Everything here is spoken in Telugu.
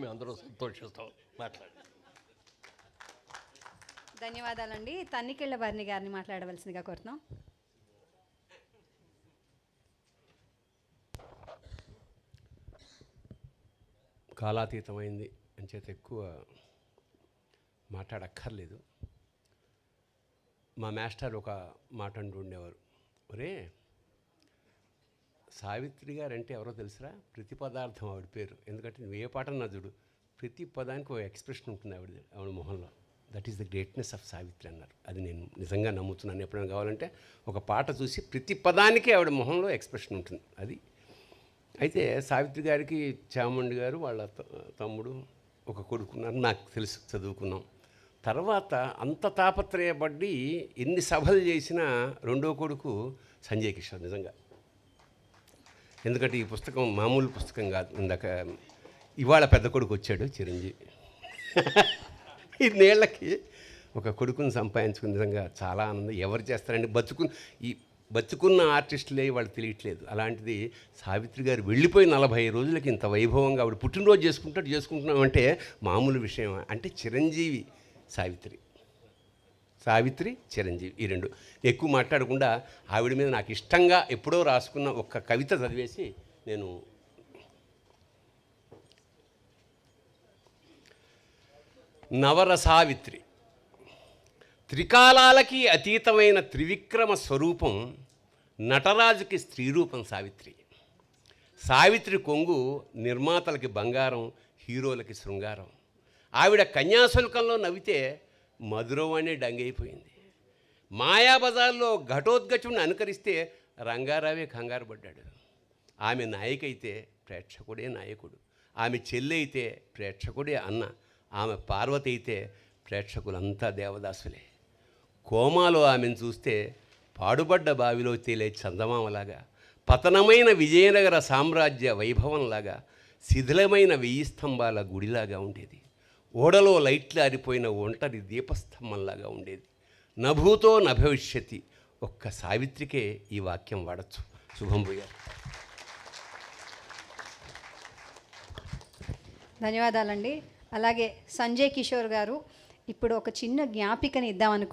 మేము అందరం సంతోషిస్తాం. మాట్లాడండి. ధన్యవాదాలండి. తన్నికెళ్ళ వారిని గారిని మాట్లాడవలసిందిగా కోరుతున్నాం. కాలాతీతమైంది అని చేత ఎక్కువ మాట్లాడక్కర్లేదు. మా మాస్టర్ ఒక మాట అంటూ ఉండేవారు, ఒరే సావిత్రి గారు అంటే ఎవరో తెలుసురా, ప్రతి పదార్థం ఆవిడ పేరు. ఎందుకంటే నువ్వు ఏ పాట నదుడు ప్రతి పదానికి ఒక ఎక్స్ప్రెషన్ ఉంటుంది ఆవిడ మొహంలో. That is the greatness of Savitri అన్నారు. అది నేను నిజంగా నమ్ముతున్నాను. ఎప్పుడైనా కావాలంటే ఒక పాట చూసి ప్రతి పదానికి ఆవిడ మొహంలో ఎక్స్ప్రెషన్ ఉంటుంది. అది అయితే సావిత్రి గారికి చాముండి గారు వాళ్ళ తమ్ముడు ఒక కొడుకున్నారు, నాకు తెలుసు, చదువుకున్నాం. తర్వాత అంత తాపత్రయపడి ఎన్ని సభలు చేసినా రెండో కొడుకు సంజయ్ కిషోర్ నిజంగా. ఎందుకంటే ఈ పుస్తకం మామూలు పుస్తకం కాదు. ఇందాక ఇవాళ పెద్ద కొడుకు వచ్చాడు చిరంజీవి. ఇన్నేళ్ళకి ఒక కొడుకుని సంపాదించుకుని నిజంగా చాలా ఆనందం. ఎవరు చేస్తారండి, బతుకున్న ఆర్టిస్టులే వాళ్ళు తెలియట్లేదు. అలాంటిది సావిత్రి గారు వెళ్ళిపోయి 40 రోజులకి ఇంత వైభవంగా ఆవిడ పుట్టినరోజు చేసుకుంటున్నామంటే మామూలు విషయం. అంటే చిరంజీవి సావిత్రి చిరంజీవి ఈ రెండు. ఎక్కువ మాట్లాడకుండా ఆవిడ మీద నాకు ఇష్టంగా ఎప్పుడో రాసుకున్న ఒక కవిత చదివేసి నేను నవరసావిత్రి. త్రికాలాలకి అతీతమైన త్రివిక్రమ స్వరూపం నటరాజుకి స్త్రీరూపం సావిత్రి. సావిత్రి కొంగు నిర్మాతలకి బంగారం, హీరోలకి శృంగారం. ఆవిడ కన్యాశుల్కంలో నవ్వితే మధురవాణి డంగైపోయింది. మాయాబజార్లో ఘటోద్గచుని అనుకరిస్తే రంగారావే కంగారు పడ్డాడు. ఆమె నాయిక అయితే ప్రేక్షకుడే నాయకుడు, ఆమె చెల్లి అయితే ప్రేక్షకుడే అన్న, ఆమె పార్వతి అయితే ప్రేక్షకులంతా దేవదాసులే. కోమాలో ఆమెను చూస్తే పాడుబడ్డ బావిలో తేలే చందమామలాగా, పతనమైన విజయనగర సామ్రాజ్య వైభవంలాగా, శిథిలమైన 1000 స్తంభాల గుడిలాగా ఉండేది. ఓడలో లైట్లు ఆరిపోయిన ఒంటరి దీపస్తంభంలాగా ఉండేది. నభూతో నభవిష్యతి. ఒక్క సావిత్రికే ఈ వాక్యం వాడచ్చు. శుభం భూయాలు. ధన్యవాదాలండి. అలాగే సంజయ్ కిషోర్ గారు ఇప్పుడు ఒక చిన్న జ్ఞాపికని ఇద్దామనుకుంటున్నాను.